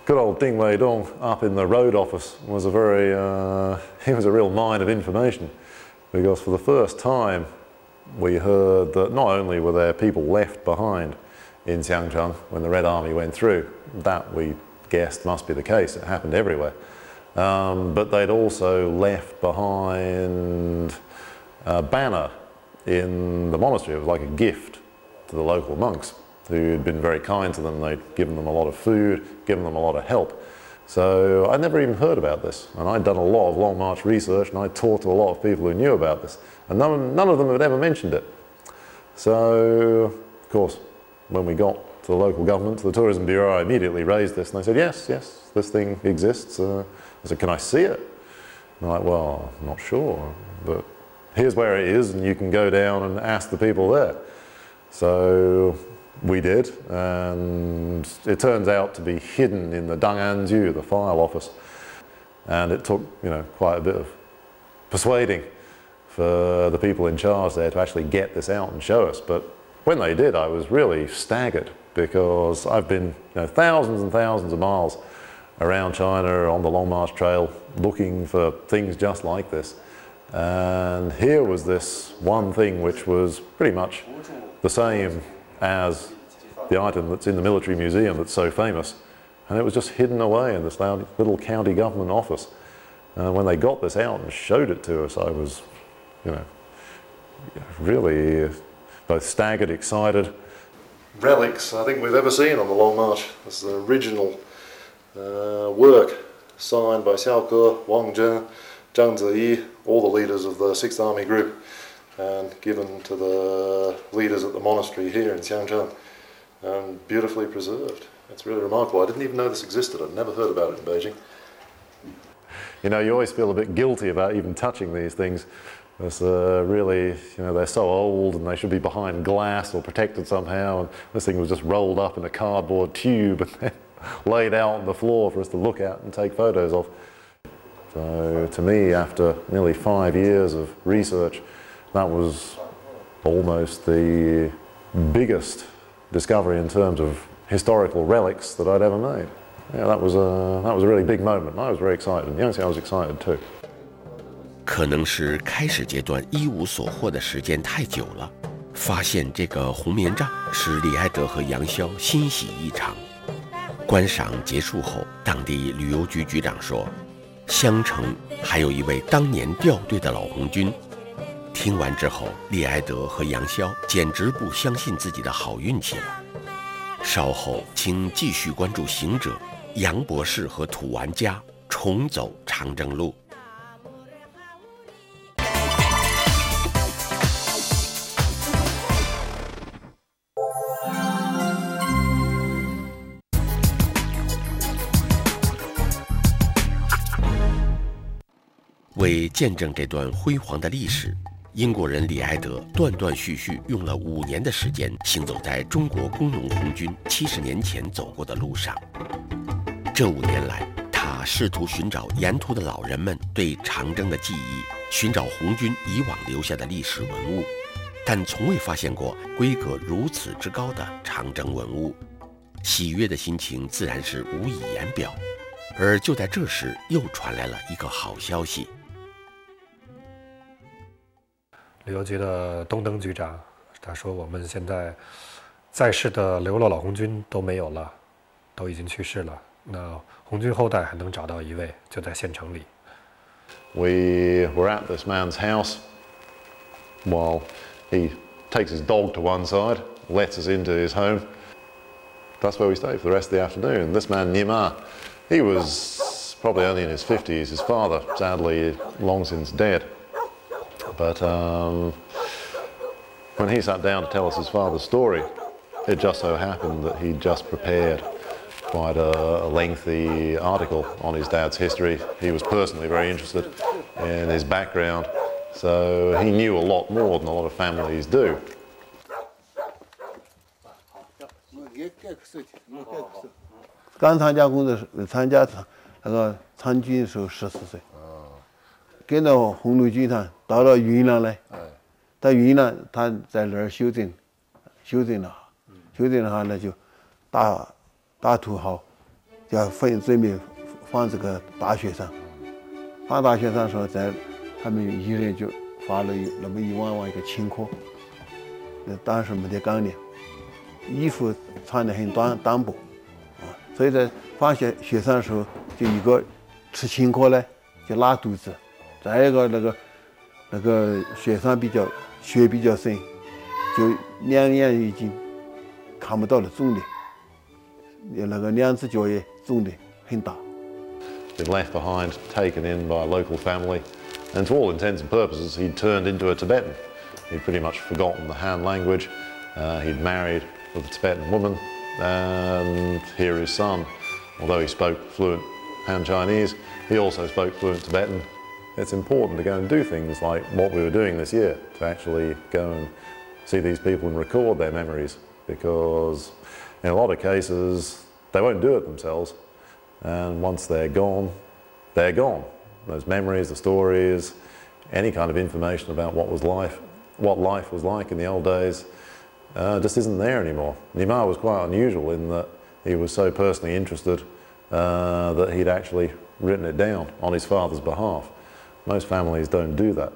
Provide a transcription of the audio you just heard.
Good old Ding Wei Dong up in the road office was he was a real mine of information, because for the first time we heard that not only were there people left behind in Xiangcheng when the Red Army went through, that we guessed must be the case, it happened everywhere, but they'd also left behind a banner in the monastery. It was like a gift to the local monks who'd been very kind to them. They'd given them a lot of food, given them a lot of help. So I'd never even heard about this, and I'd done a lot of Long March research, and I'd talked to a lot of people who knew about this, and none of them had ever mentioned it. So, of course, when we got to the local government, to the Tourism Bureau, I immediately raised this, and they said, yes, this thing exists. I said, can I see it? And I'm like, well, I'm not sure, but here's where it is, and you can go down and ask the people there. So we did, and it turns out to be hidden in the Danganju, the file office, and it took quite a bit of persuading for the people in charge there to actually get this out and show us. But when they did, I was really staggered, because I've been thousands and thousands of miles around China on the Long March Trail looking for things just like this, and here was this one thing which was pretty much the same as the item that's in the military museum that's so famous, and it was just hidden away in this little county government office. When they got this out and showed it to us, I was, really both staggered, excited. Relics I think we've ever seen on the Long March. This is the original work signed by Xiao Ke, Wang Zhen, Zhang Ziyi, all the leaders of the 6th Army Group, and given to the leaders at the monastery here in Xiangcheng, and beautifully preserved. It's really remarkable. I didn't even know this existed. I'd never heard about it in Beijing. You always feel a bit guilty about even touching these things. It's really, they're so old and they should be behind glass or protected somehow, and this thing was just rolled up in a cardboard tube and then laid out on the floor for us to look at and take photos of. So to me, after nearly 5 years of research, that was almost the biggest discovery in terms of historical relics that I'd ever made. Yeah, that was a really big moment. I was very excited, and Yang Xiao was excited too. 可能是开始阶段一无所获的时间太久了，发现这个红棉杖使李埃德和杨逍欣喜异常。观赏结束后，当地旅游局局长说，襄城还有一位当年掉队的老红军。听完之后，李埃德和杨逍简直不相信自己的好运气了。稍后请继续关注行者杨博士和土玩家重走长征路。为见证这段辉煌的历史，英国人李埃德断断续续用了5年的时间，行走在中国工农红军70年前走过的路上。这5年来，他试图寻找沿途的老人们对长征的记忆，寻找红军以往留下的历史文物，但从未发现过规格如此之高的长征文物。喜悦的心情自然是无以言表。而就在这时，又传来了一个好消息。旅游局的东登局长他说，我们现在在世的流落老红军都没有了，都已经去世了。那红军后代还能找到一位，就在县城里。We were at this man's house while he takes his dog to one side, lets us into his home. That's where we stayed for the rest of the afternoon. This man, Nima, he was probably only in his 50s. His father, sadly, long since dead. But when he sat down to tell us his father's story, it just so happened that he'd just prepared quite a lengthy article on his dad's history. He was personally very interested in his background, so he knew a lot more than a lot of families do. 刚参加工作参加那个参军的时候14岁，跟到红路军团到了云南来，到云南他在那儿修整了，修整的话那就大土豪，就要准备放这个大雪上。放大雪上的时候，他们一人就发了那么1万一个青稞，当时没得钢梁，衣服穿得很单薄，所以在放雪上的时候，就一个吃青稞呢就拉肚子，再一个那个雪上雪比较深，就2眼已经看不到了肿的，那个2只脚也肿得很大。Been left behind, taken in by a local family, and to all intents and purposes, he'd turned into a Tibetan. He'd pretty much forgotten the Han language. He'd married with a Tibetan woman, and here his son, although he spoke fluent Han Chinese, he also spoke fluent Tibetan. It's important to go and do things like what we were doing this year, to actually go and see these people and record their memories, because in a lot of cases, they won't do it themselves. And once they're gone, they're gone. Those memories, the stories, any kind of information about what life was like in the old days, just isn't there anymore. Nima was quite unusual in that he was so personally interested that he'd actually written it down on his father's behalf. Most families don't do that.